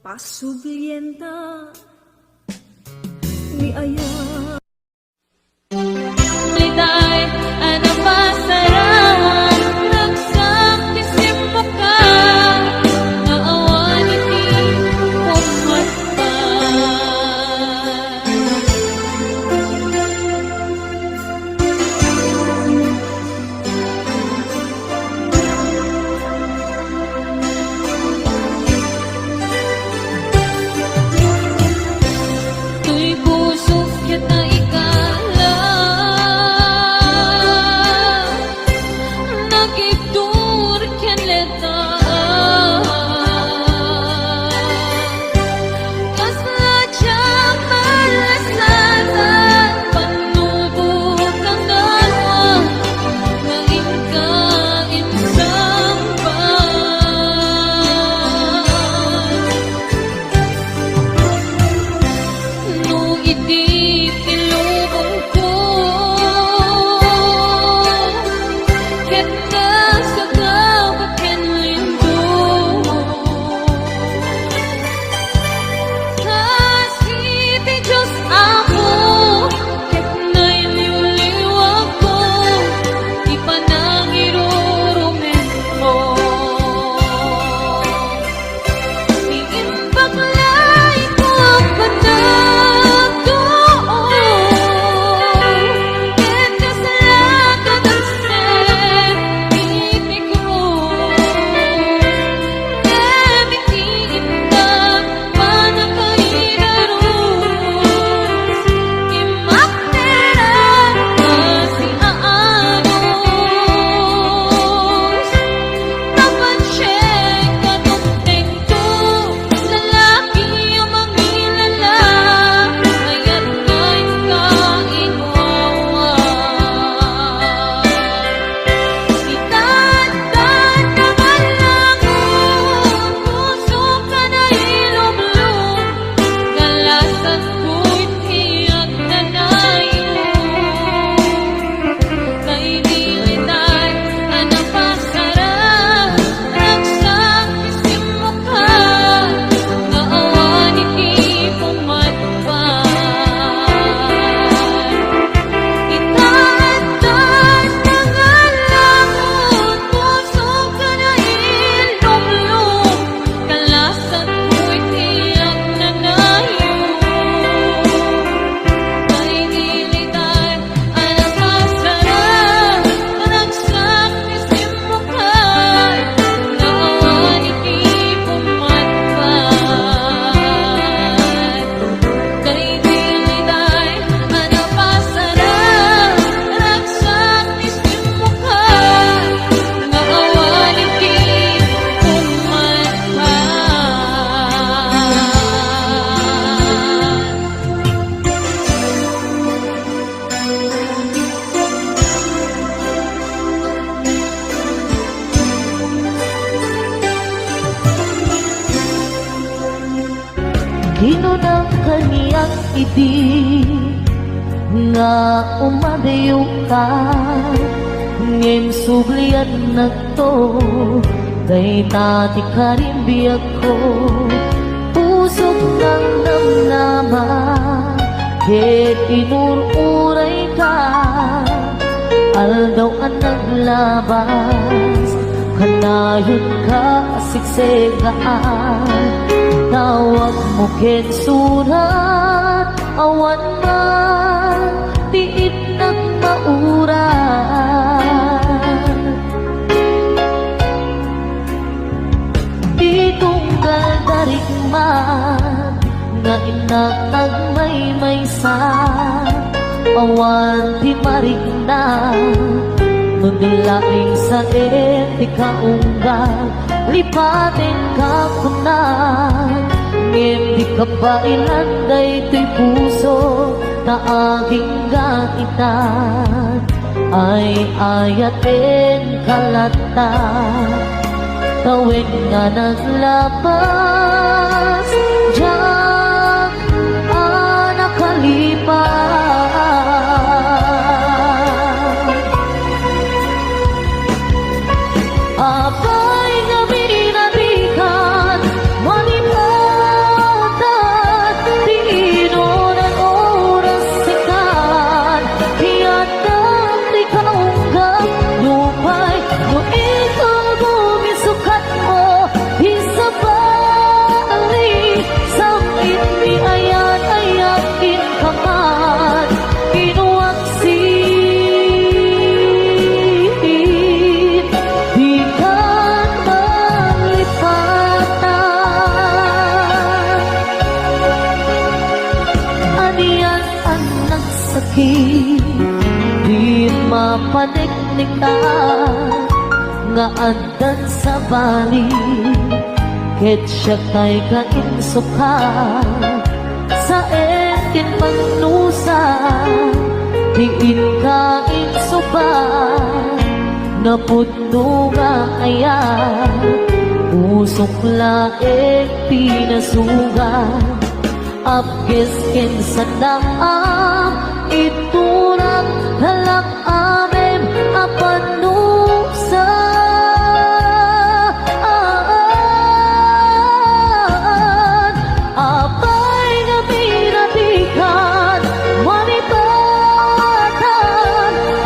pasublienta ni aya. Liday, ano pa sarang nagsaktisim mo ka, naawan iti pumatay. Tuy puso kita ikala, nagibdur kenleta, kasla diyang malasanan, panubok ang dalawa, naging kainsang no iti ilubong ko, ket nasagaw ken lindo. Kasiti Diyos ako, ket nailiw-liw ako, ipanangirurumen mo. Iimbaklay ko ang panagdoon, ket kasalanan ang sen itikros. Namitiin ka panakaidaros, imakteran kasi aanos. Napansyen ka tungteng to, lalaki ang mangilala, ngayon nga'y kaingwawan. Itatad naman lang ang puso ka na ilumlum, kalasan ko'y tiyak na nayon. Kay dilitay, anang pasarang nagsaktisim mo ka, naawan iti pumatpay. Itaatad nangalangon, puso ka na ilumlum, kalasan ko'y tiyak na nayon. Kay dilitay, anang pasarang nagsaktisim mo ka, naawan iti pumatpay. Kay dilitay, anang pasarang nagsaktisim mo ka, naawan iti pumatpay. Ginunang kaniyang iti nga umadayo ka, ngem sublian nagto, day tati karimbiyak ko, pusok ng namnama, ket inururay ka, aldaw ang naglabas, kanayon ka siksegaan, tawag mo ket surat, awan man, tiit ng mauran. Di tunggal darig man, nga inatag may-maysa, awan di marigna, maglaing sa etika unggal, lipatin ka kunan, ngem di ka ba ilanday to'y puso, na aging gaitan, ay ayatin kalata, tawid nga naglabas, diyak nakalipas. Abay nga minarikan, manipan paniknik ta nga andan sa bali ket siya kay kainsuka sa etin manusa tiin kainsuba napudno nga aya usok laeng pinasuga apkes ken sa daam iturak halak amem apanusa apay nga pinatikan manipatan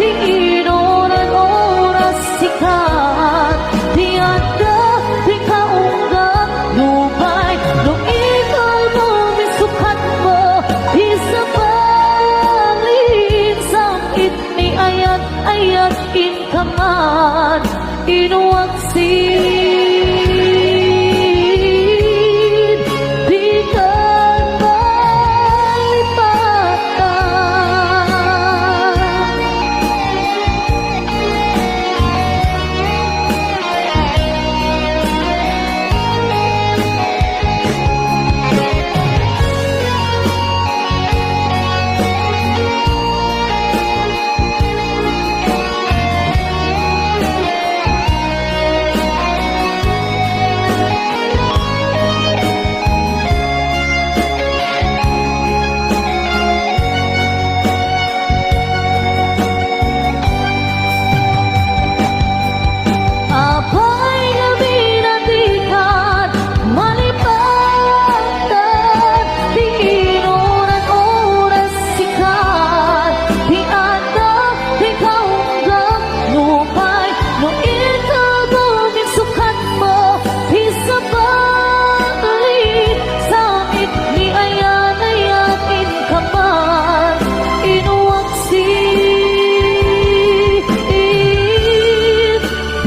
di inoran oras sikat di anda di kaunggap lupay nung ikaw lumisukat mo isa bangin sakit ni ayat-ayat inkaman inuwaksin di ka apay nga binatikan malipatan di inoran oras sikat di anda di kaunggap lupay no ikaw lumisukat mo di sa balik sakit ni ayan-ayatin ka man inuwaksin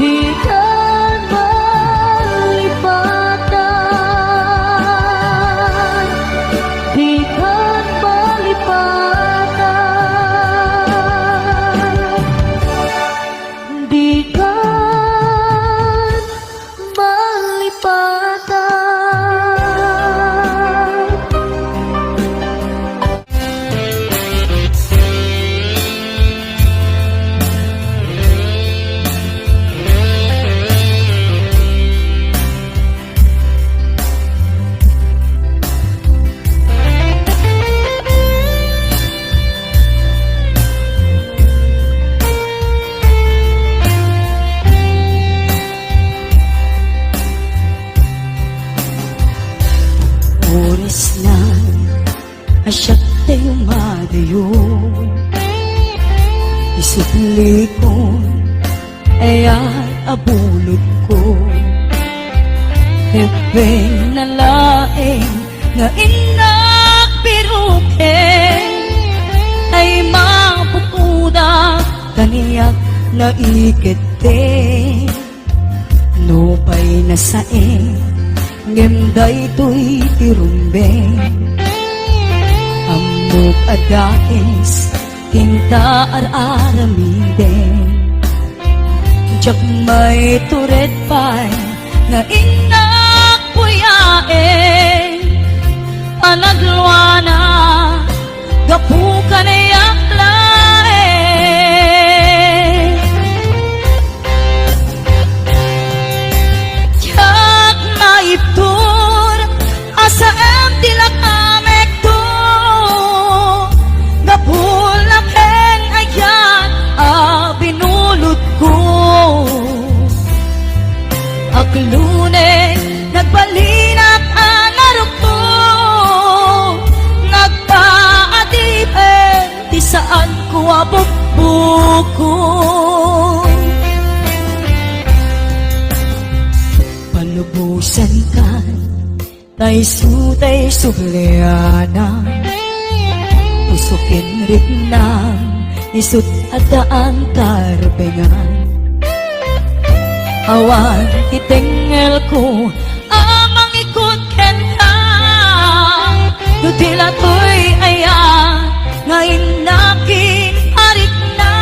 di ka malipatan di ka malipatan di ka malipatan. Oras na asyak tayo madayo isupli ko aya't abulot ko Hepeng na laeng na inak piruken ay mapupuda kaniyak na ikete nupay na saeng ngemday to'y tirumbeng amok adakis tinta ar-aramiden jak may turet pay na inak puyaeng panagluana gapukan ay aklaeng jak maiptur asa em tilak amek to gapul na ken ayan binulot ko aklune nagbalinak ang arok ko nagpaadipen ti saan ko abukbuko palubusan ka tay sutay subliana usukin rit ng isut at ang karbengan awan itengel ko amang ikot kenta dutila to'y ayan ngayon nakin arik na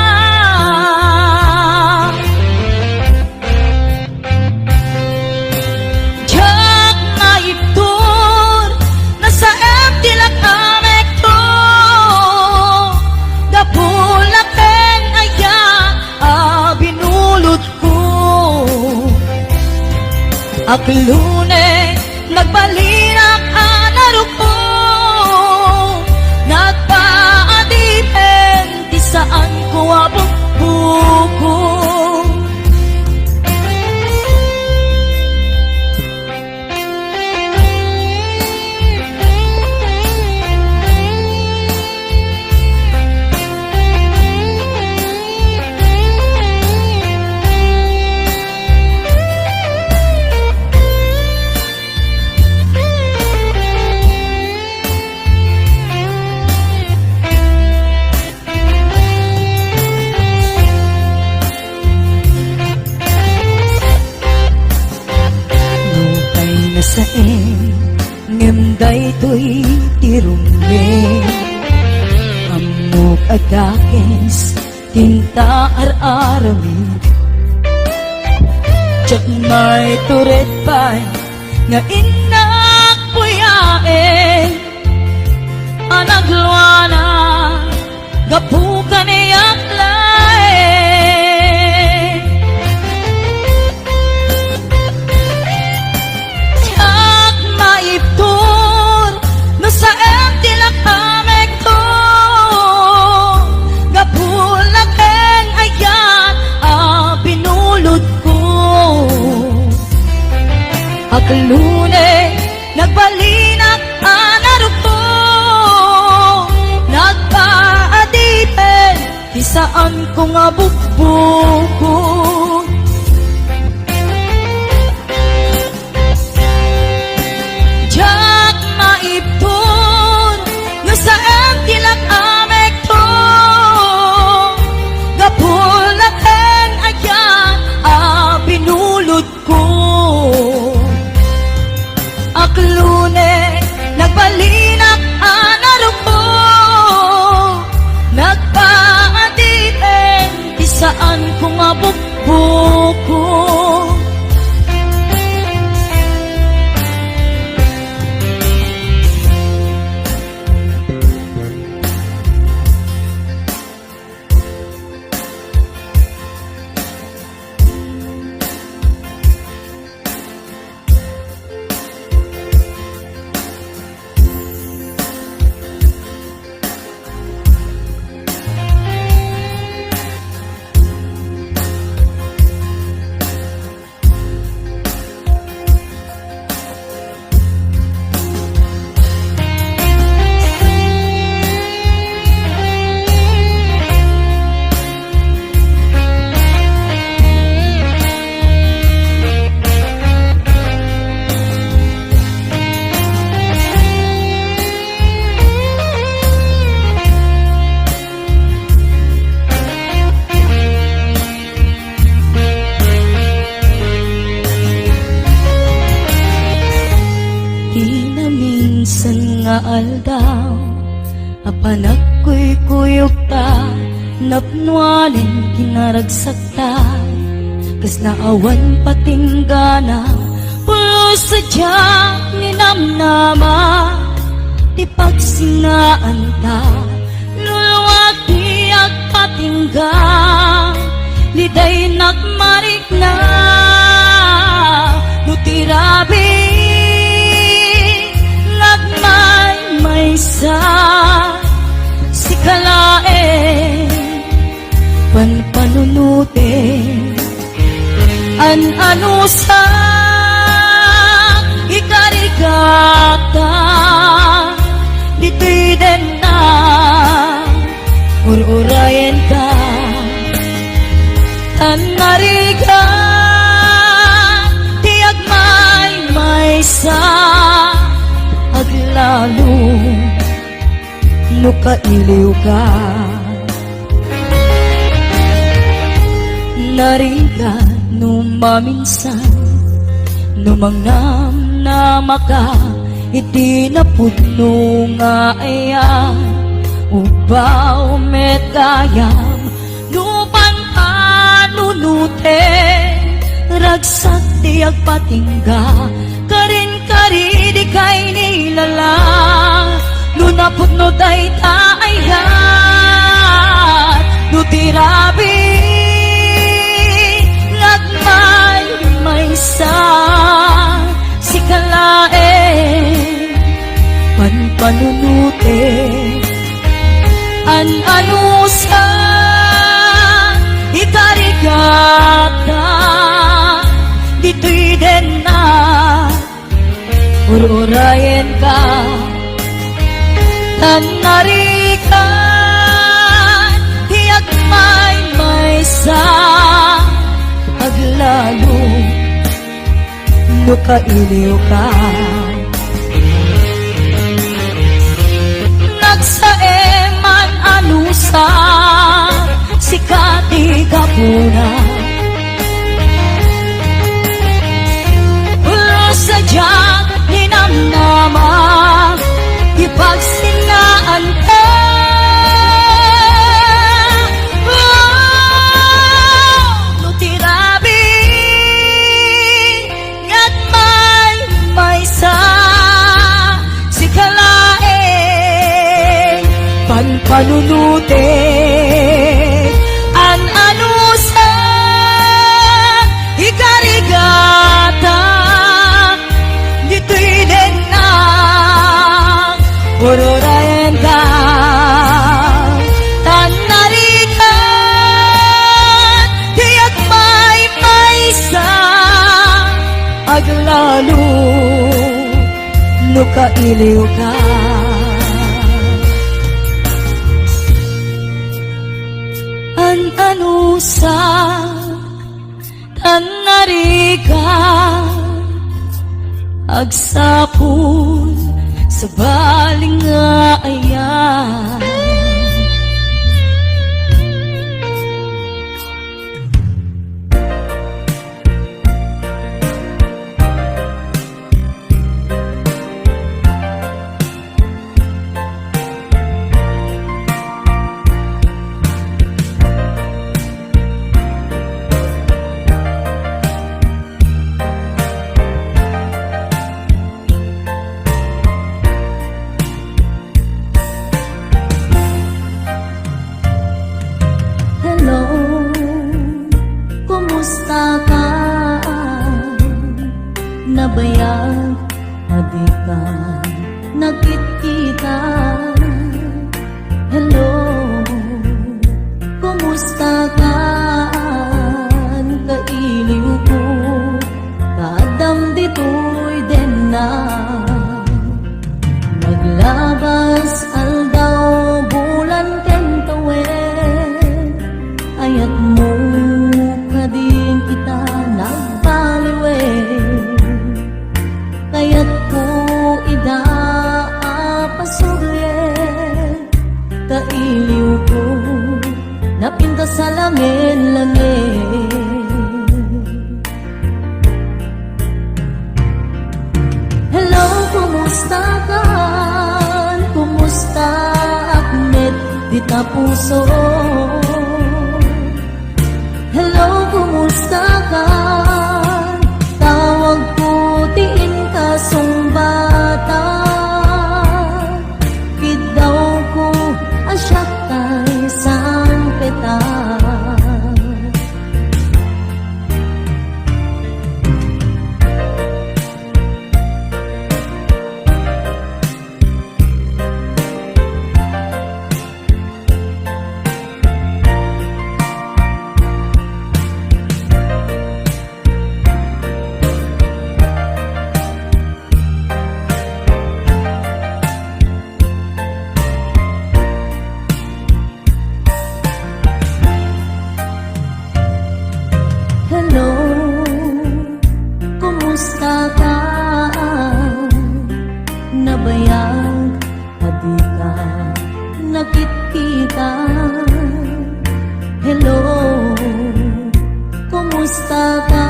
Aklune, nagbalinak anarok ko, nagpaadipen, di saan ko abog buko. Saen ngemday to'y tirume, amok agakes tinta ar-arami, tsak may turet pa'y nga inak puyaen, anagluana gapukan iyak laen. Maiptur no sa tilak amek to, gapulaken ayan binulod ko. Aklune, nagbalinak anarok ko, nagpaadipen, di saan ko nga bukbuko. Jak maiptur, nga saan tilak amek to, gapulaken ayan binulod ko. Aklune, nagbalinak anarok ko, nagpaadipen, di saan ko nga bukbuko. Minsan nga aldaw, apanak ko'y kuyog ta, napnuanin kinaragsak ta, kas naawan patinggana, pulo sadya ninamnama, di pagsingaan ta, luluwag di agpatingga, liday nakmarik na, nutirabi, may sa sikalae panpanunute ano sa ikarigata dito'y den na ururayan ka tanariga tiag may sa aglalo no kailiw ka nariga no maminsan no mangnam na maka iti napudno nga ayan ubaw metayam no panpanunute ragsak tiag patingga karin kari di kay nilala nunapot no day taayat nutirabi nagmay may sa panunuti ano sa ikarigata dito'y din na ururayan ka tanarikan tiyak may sa aglalo nukailiw ka nagsaeman anusa sikati kapuna ulo sa diyak ninamnama ipagsinaan ka nutirabi ngat may sa sikalae panunuti an anusa ikarigata dito'y din na ururayan ka tanarikan tiyak may sa aglalo nukailiw ka an anusa tanarikan agsapon sa baling nga ayan nabayag hadi ka nakikita hello kumusta ka kailiw ko kadam dito'y din na naglabas aldaw bulan kentawen ayat mo kading kita nagbaliwe kaya't ko idaapasugye kailiw ko napinta sa langin-langin hello kumusta ka kumusta Ahmed di ta puso hello kumusta ka tawag ko tiin ka sumbata kidaw ko asyak kay sampeta hello, kumusta ka? Nabayag, hadi ka, nakikita. Hello, kumusta ka?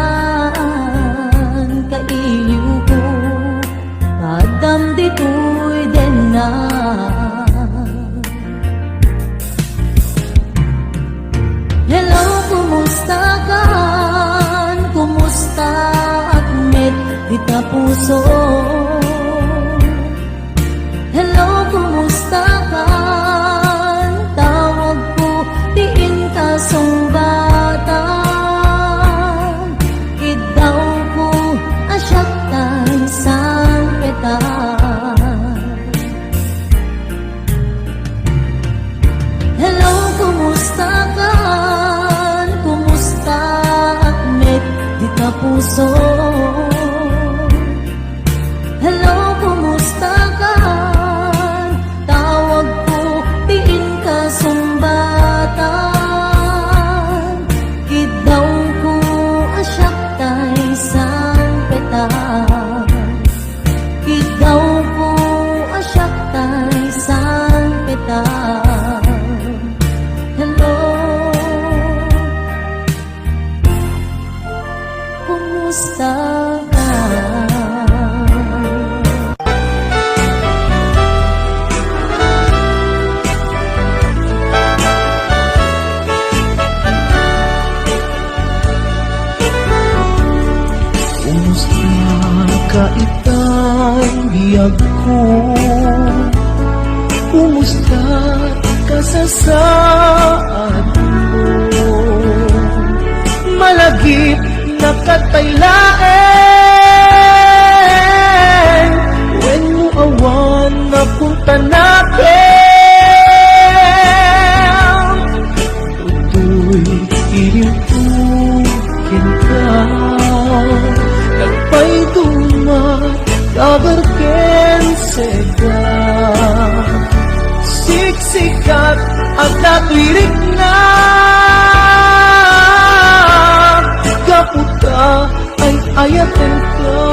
Kailiw ko, kadam dito'y din na. Hello, kumusta ka? Kumusta Ahmed di ta puso? Hello, kumusta ka? Tawag ko tiin ka sumbata kidaw ko asyak kay sampeta ko. Kumusta ka sa saan mo? Malagip na kataylain, when mo awan na punta natin. Tutoy ilimpukin ka, nagpay dumat kabarken seda. Siksikat at natwirik na, kaputa ay ayaten ka.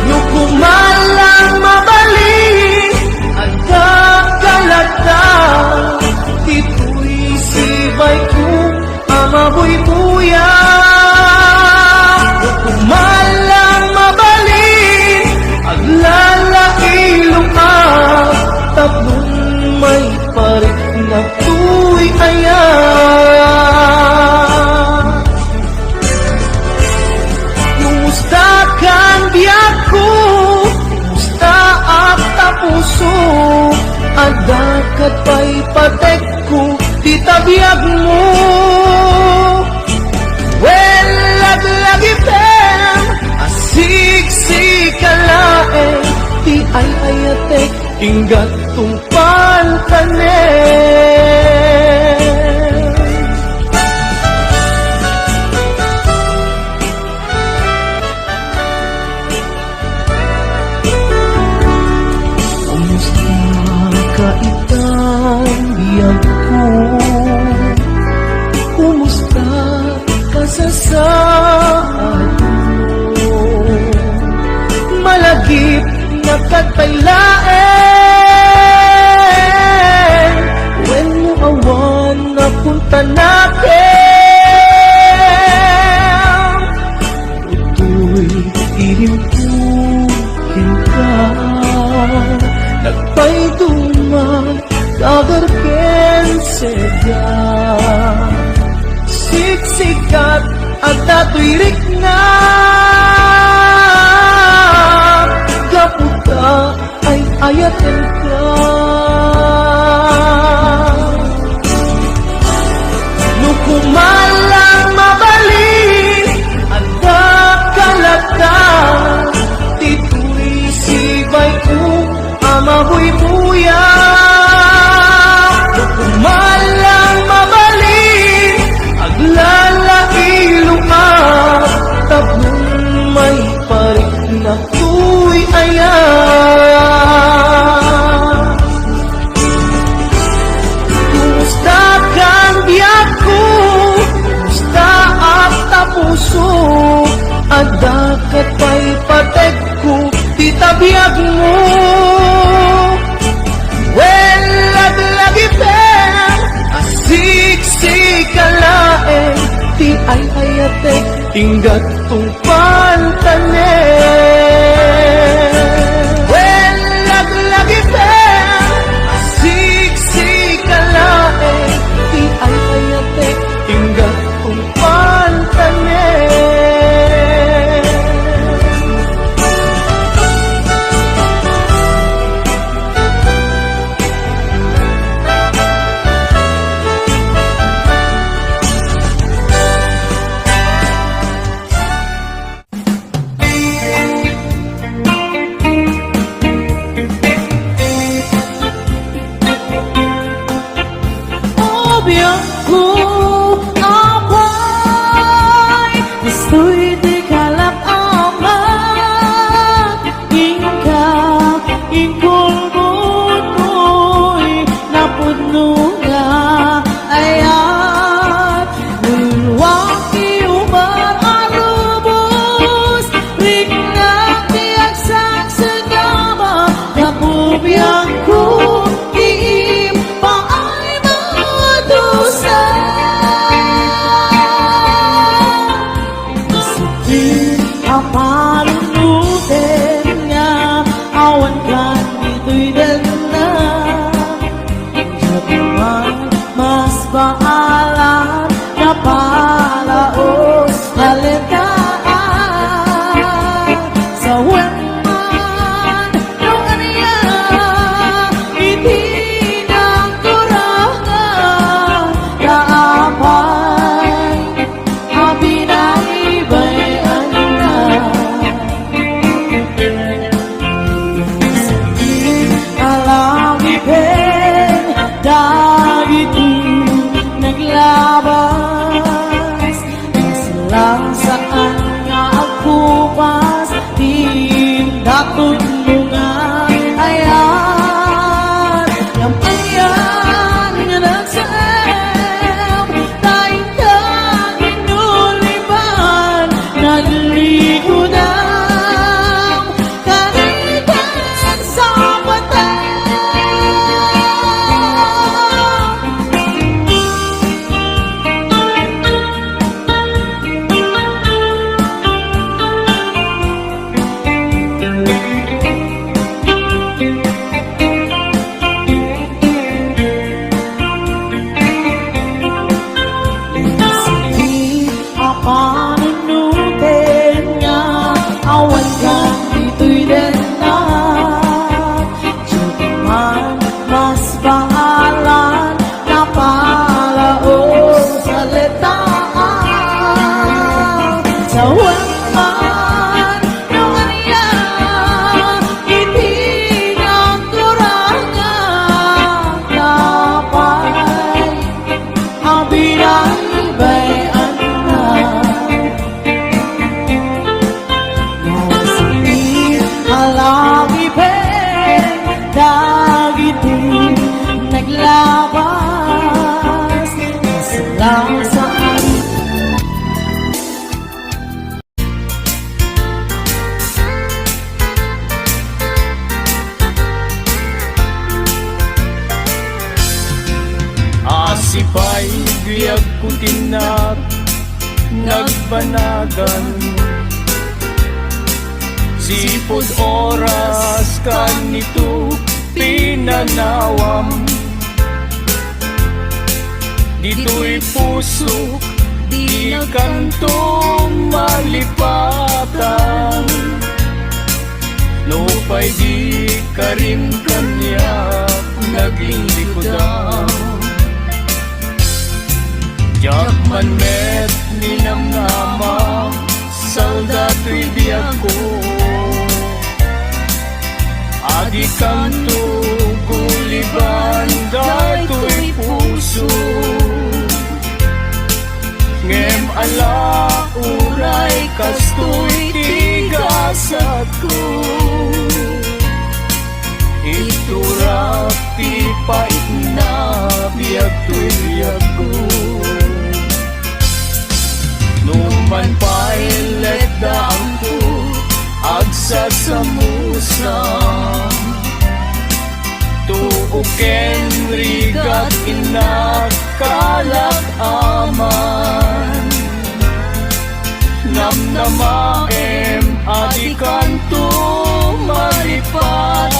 Nukumalang mabalik at kakalata, ito'y sibay ko amaboy buya. Nukumalang mabalik at lalailong at tatlong may parik na tu'y ayan. Kumusta kang biyak ko? Kumusta at tapuso? Ang dakat pa'y patek ko, di tabiyag mo. Well, laglagipem, asiksik-alaeng, di ay ayatek, inggat tungpan kanen. Kumusta ka itang biyag ko? Kumusta ka sa saan mo? Malagip na kataylain, when mo awan na punta natin. Ito'y ilimpukin ka, nagpay duman kabarken seda. Siksikat at natwirik na, kaputa ay ayaten ka. Nukumalang mabalik at kakalata, tito'y sibay ko amaboy buya. Nukumalang mabalik at lalailong at tatlong may parik na tu'y ayan. Kumusta kang biyak ko? Kumusta at tapuso? Ang dakat pa'y patek ko, di tabiyag mo. Well, laglagipem, asiksik-alaeng, di ay ayatek, inggat tungpan tanen. Well, laglagipem, asiksik-alaeng, di ay ayatek, inggat tungpan tanen. Biangku abay, gusto'y di kalap amat. Ingkap, ingkulbut ko'y napuno nga ayat. Nulwaki umar arubos, rik na tiyak saksagama, napubiyangku iim paay madusa. Ang panunutin nga, awan kan ito'y dala. Jabuman mas baalat na palaos balitaan. man yung anya itinang turangan kapay ang binay anak nasipin halagi pen dagitin naglabas lang sa Asipay biyag kutinap nagbanagan Sipod oras kanito pinanawam Dito'y pusok di kanto malipatan No pa'y di ka rin kanya naging likodan Jakman met ninamnama Saldato'y biyag ko Adi kanto kuliban Dato'y puso Ngem ala uray kasto'y tigasat ko Iturap ti pait na biyag to'y biyag ko Numan pa'y let daang ko agsasamusan Tuuken rigat inakalak aman Namnamaem adikan to maripatan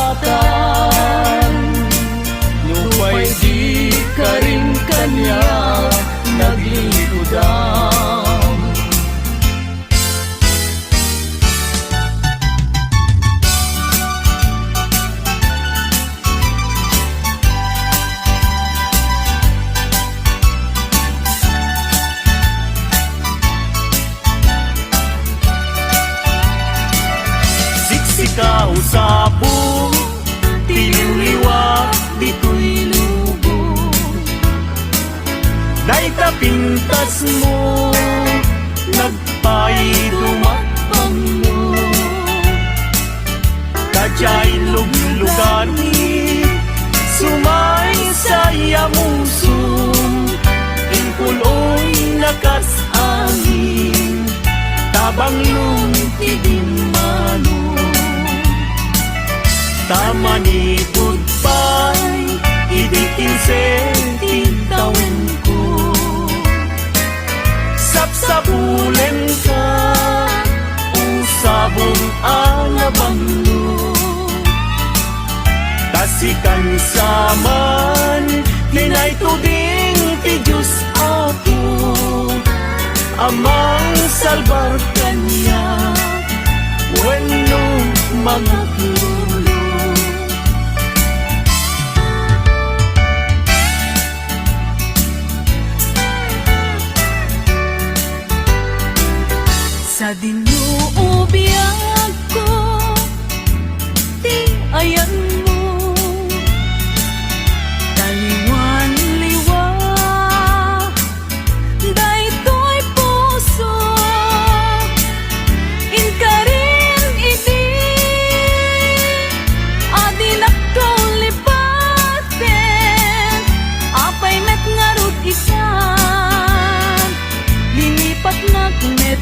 Nupay di ka rin kanya naglilikudan Kausapong tiliwliwat dito'y lubog Dahil kapintas mo nagpaidumatpang mo Kadya'y luglugani sumay sa yamusong Ingkuloy nakasangin tabang lungtidin mano Tamani goodbye, idikin sentitawin ko Sapsapulen ka, usabong alabang mo Tasikan saman, linay tuding ti Diyos ako Amang salbar kanya, wenno mga tulo Sa dinuubiyag ko, di ayan mo Taliwan-liwa, dayto'y puso Inka rin idi, adinak ko lipaten Apay met ngarut isan, linipat na kumet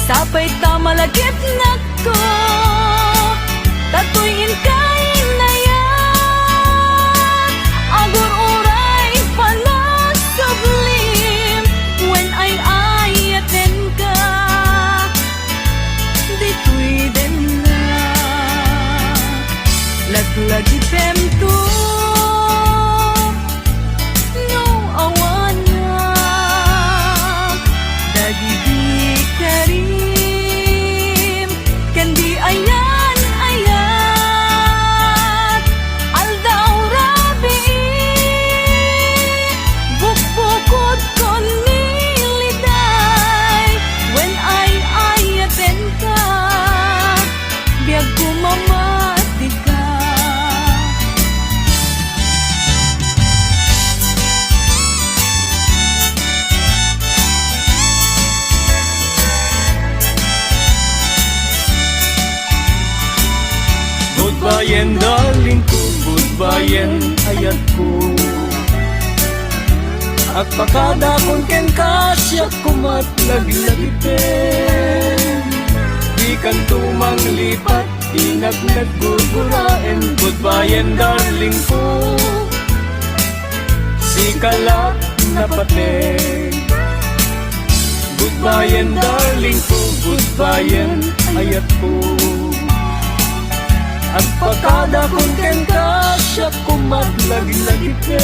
Sapay tamalagit na ko Tatuyin kain na yan Agur uray palas sublim When ay ayaten ka Dito'y din na Laglagi pemto No awan na Dagidi karim Goodbye darling ko, goodbye ayat ko. At pakada kung ken kasya kumat laglagitin. Di kan tumang lipat, di nagnagurgurain. Goodbye darling ko, si kalat na pating. Goodbye darling ko, goodbye ayat ko. At pakada kung ken kasya kumat laglagitin.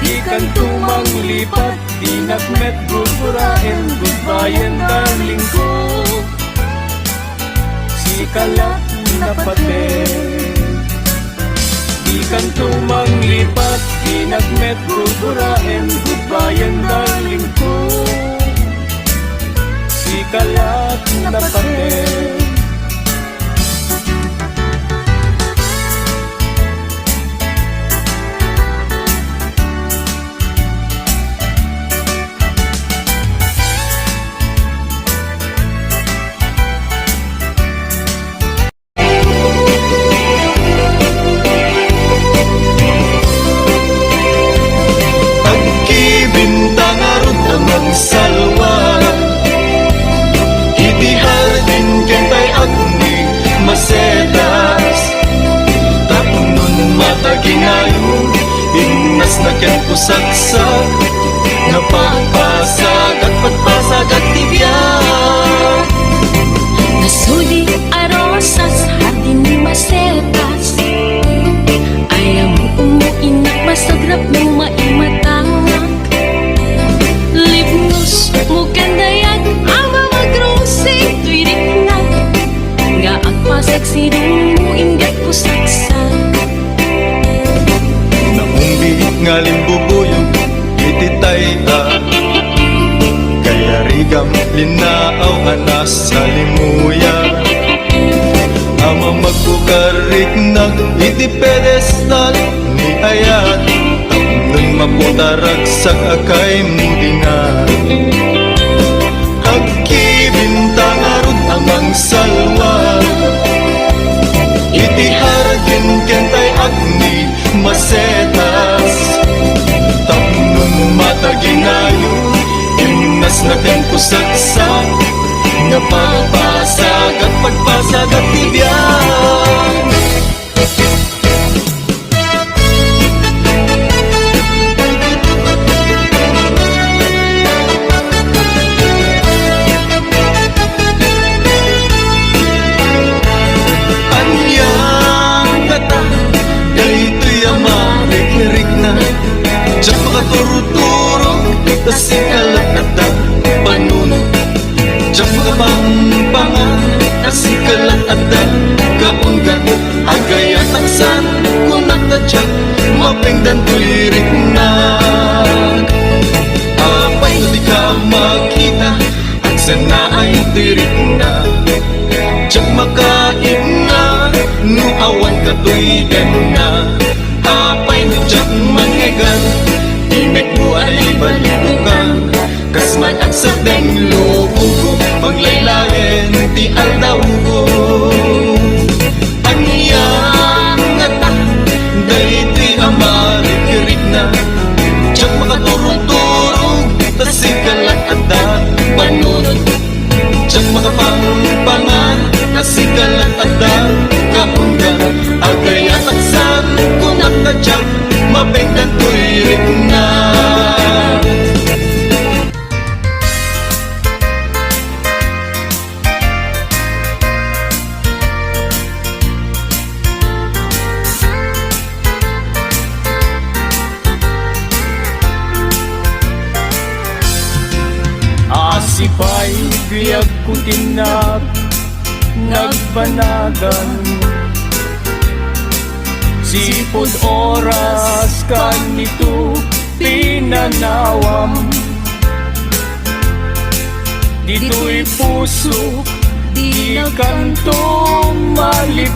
Di kan tumang lipat, di nagmet gugurain. Goodbye darling ko, si kalat na pating. Di kan tumang lipat, di nagmet gugurain. Goodbye darling ko, si kalat na pating. Salwa Idihar din kentay agni masetas. Tapon nun mataginayon, inas na ken pusaksak. Napagpasag at pagpasag at tibyak. Nasuli arosas, hardin ni masetas. Ayaw mo umuinak, masagrap ng maimatangak. Lipnos mo kandayag, ang mga grosi tuirik na. Nga ang pasagsidong mo, ingat ko saksak. Naumbi nga limbubuyog, ititay kaya rigam linaaw anas sa limuya. Ama magbukarik nag iti pedestal ni ayat. Nun maputarag sa akay mudingan. Agkibintang arud amang salwa. Itiharagin kentay agni masetas. Tapnon mataginayon, inas na ken pusaksak. Nga pagpasag at pagpasag at tibyan. Diyak makaturuturo, tas ikalat at panunod. Diyak makapampangan, tas ikalat at kaunggan. Agay at aksan, kunak na diyak, mapingdan tulirik na. Apay na di ka makita, aksan na ay tirik na. Diyak makain na, nuawan ka tuigan na. Apay na diyak mangegan, inek mo ay balibukan. Kasman at sa deng loob ko, paglaylayan ti aldaw ko. Anyang ngata, dahiti amarikirik na. Diyak makaturong-turong, tas ikalat at panunod. Diyak makapangpangan, tas ikalat at kaunggan. Agay at aksan, kunak na diyak, mapengdan tuirik na. Asipay biyag kutinag, nagbanagan. Sipod oras kanito pinanawam. Dito'y puso, di kanto malipatan.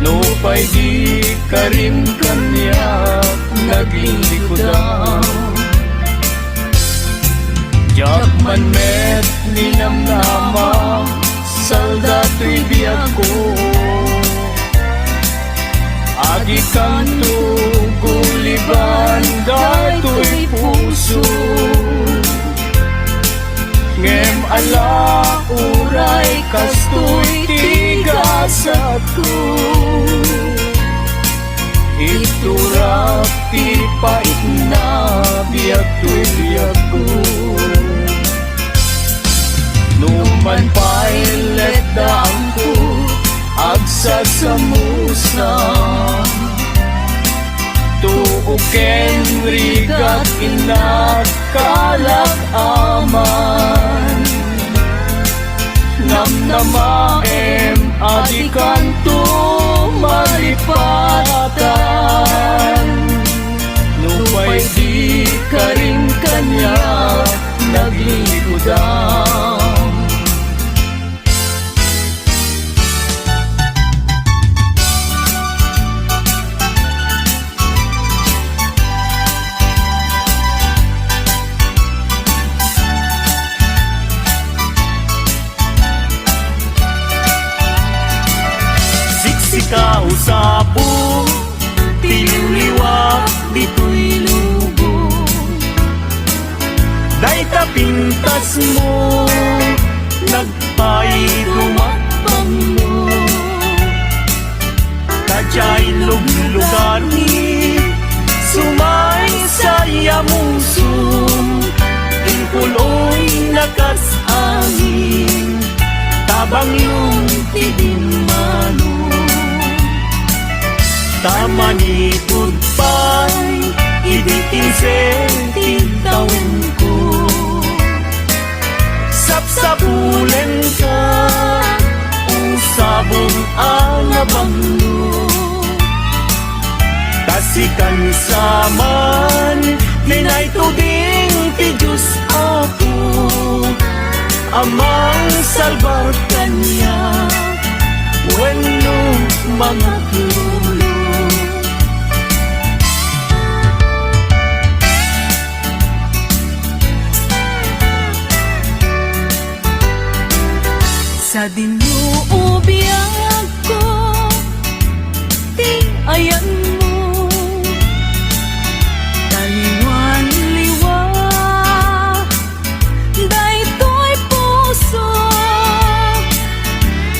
No pa'y di karim kanya naglilikodan. Diyak man met ninamnama sa kanto guliban dato'y puso ngem ala uray kastoy tigasat ko iturap ti pait na biyak to'y biyak ko numan pa'y letdaan ko agsasamusan tuuken rigat inakalak aman namnamaem adikan to malipatan nupay di ka rin kanya naglikudan Kausapo, tiliwak dito'y lubong Day tapintas mo, nagpairumakbang mo Kadya'y luglugani, sumay sa yamuso Ingkuloy nakasangin, tabang yung tidimano Tamani goodbye, ibitin tintawin ko Sapsapulen ka, usabong alabang mo Tasikan saman, dinay tuding ti Diyos ako Amang salbar kanya, wenno mga tulo Sa dinuubiyag ko, di ayan mo Taliwan-liwa, daytoy puso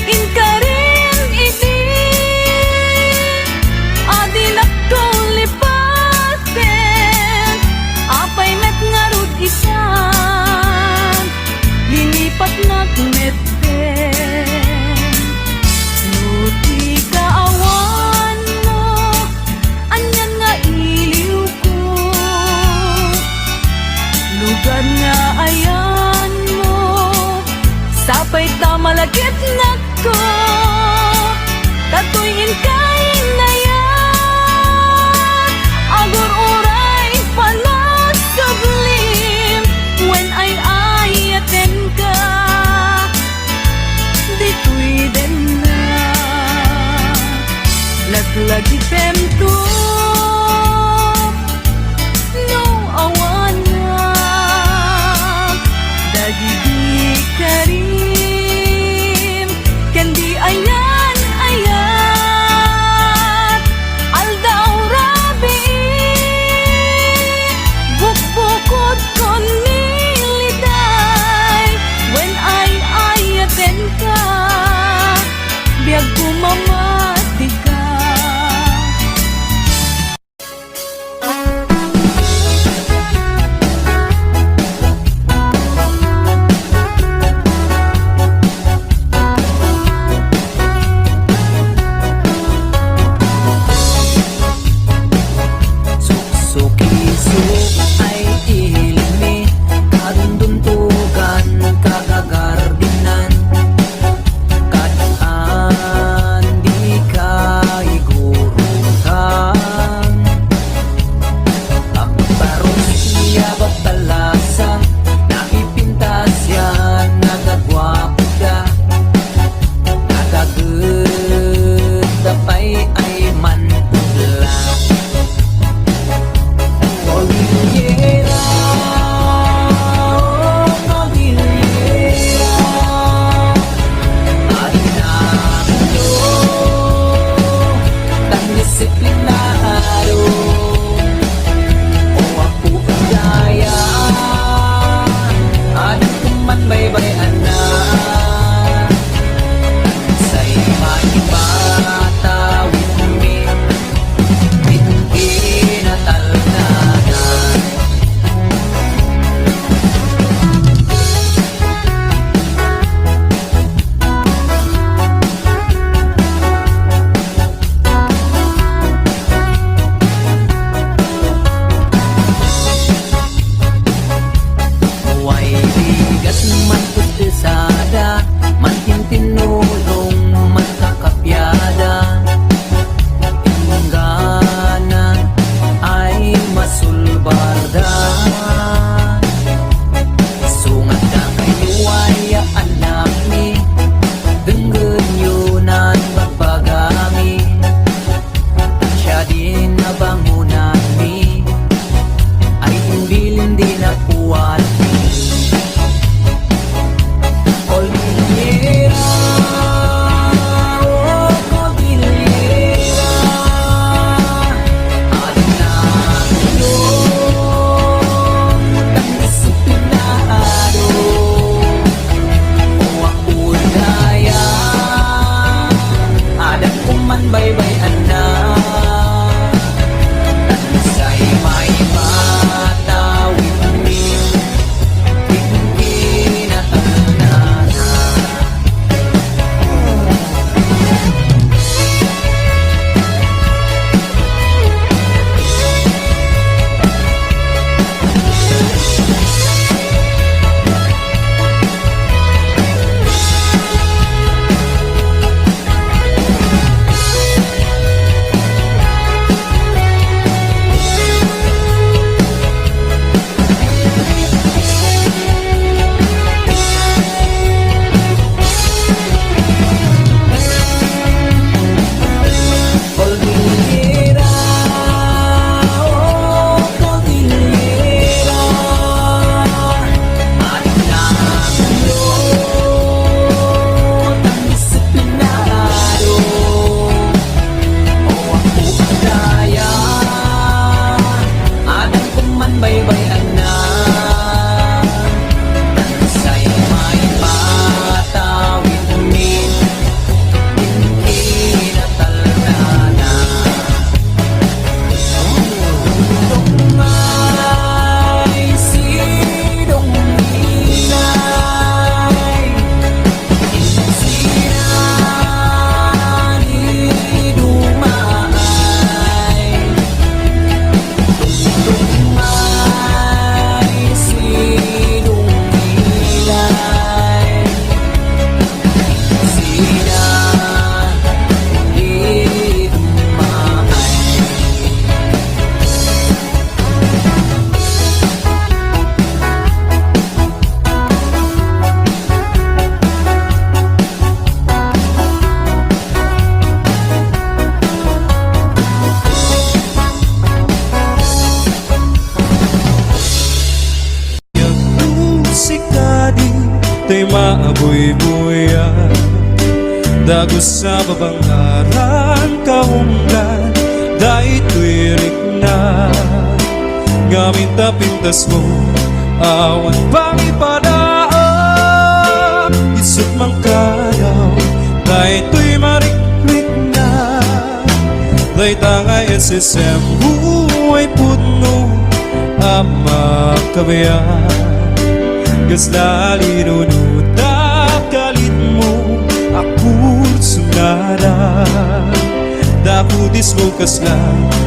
Inkarin iti, adilak ko lipaten Apay met ngarut isan, linipat nagmet Nuti kaawan mo, anyan nga iliw ko Lugar nga ayan mo, sapay tamalagit na ko Katuyin kain na yan, agur uray panas sublim When ay ayaten ka dito'y din na Laglagi temto no awan na Dagigi karim Kandi ayan maaboy-buya Dagos sa babangaran kaunggan Dahil tuwirik na Gamit na pintas mo Awan pang ipadaan Isip mang kayaw Dahil tuy mariklik na Dahil tangay SSM Buhay puno Ama kabayan Gaslali nunutak kalit mo Ako sunada Daputis mo kasla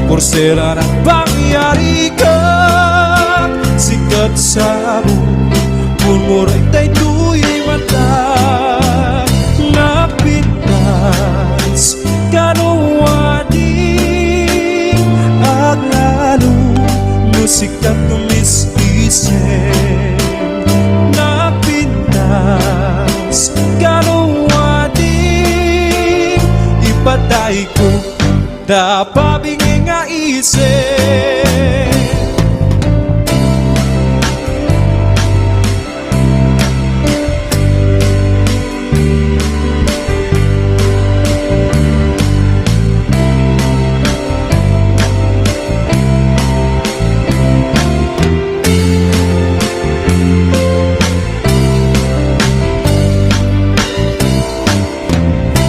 Porsera ng pangyari ka Sikat sa buong Murmuray tayo tuy mata Napitas Kanuwadi Aglalo Musikat tumis-isip Napitas Kanuwadi Ipatay ko Dapabingi nga isip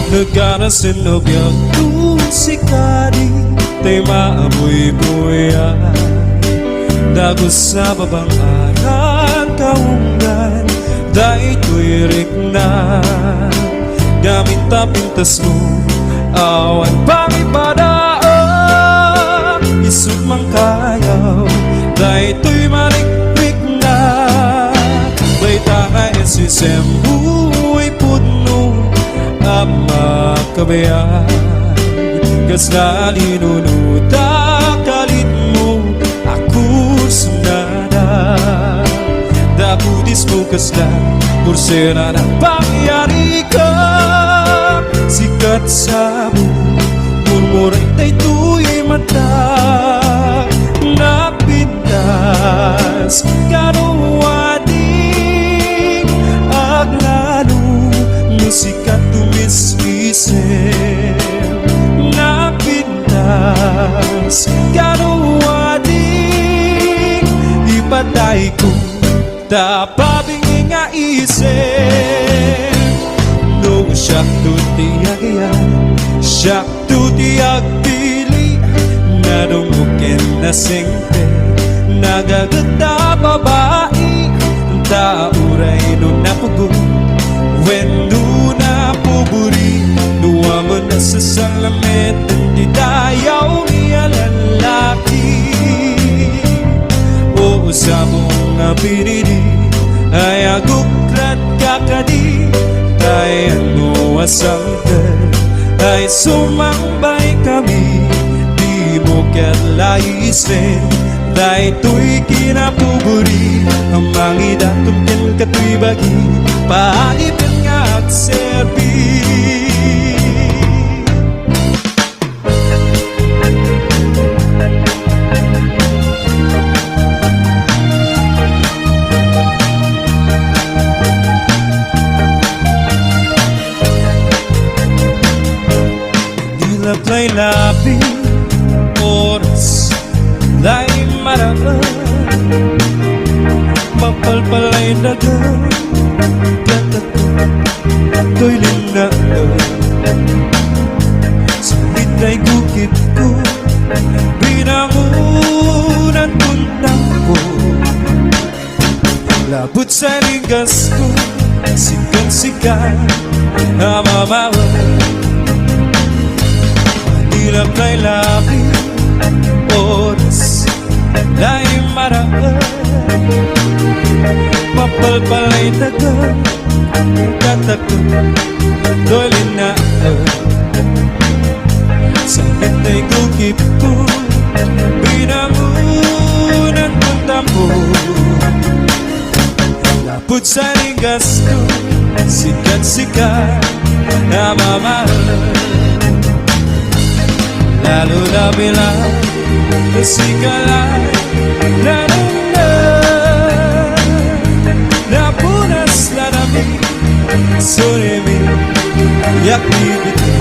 Nagkanasin biyag tusikari Tay maaboy-buya Dagos sa babangaran kaunggan Dahil tuwirik na Gamit na pintas mo Awan pang ipadaan Isip mang kayaw Dahil tuy mariklik na Baita ka SSM Buhay puno Ama kabayan Gaslali nunutak kalit mo Ako sunada Daputis mo kasla Porsera ng pangyari ka Sikat sa buong Murmuray tayo tuy mata Napitas Kanuwadi Aglalo Musikat tumis-isip Napitas Kanuwadi Ipatay ko Tapabingi nga isip No siyak tutiyagayan Siyak tutiyagpili Nadumukin na singpe Nagaganda babae Tauray no napugo Wendo na puburi Nuwa mo na sa salamet Hindi dayaw niya lalaki O sa mong pinili Ay agukrat kakadi Kaya mo asangkal Ay sumambay kami Di mo katlaisip Dahil tuy kinapuburi Ang mangida tumkin katuy bagi Paanipin nga at serbi Nilaplay labi Oras Dahil marama Mapalpalay dagang To'y lingaan Sa bitay gukit ko Binangunan tuntang ko Labot sa ligas ko Sikat-sikat Namamawa Manilap na'y labi Oras Na'y maraan Mapalpalay dagang Katakot To'y linaan Sa bitay gukip ko Binangunan tuntang ko Labot sa ligas ko Sikat-sikat Namamahal Lalo na bilang Kasikala Na napunas na namin Surimi Yakibiti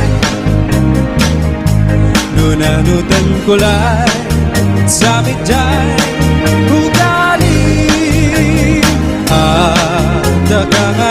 Nunanutan kulay Sabit dyan Ugali At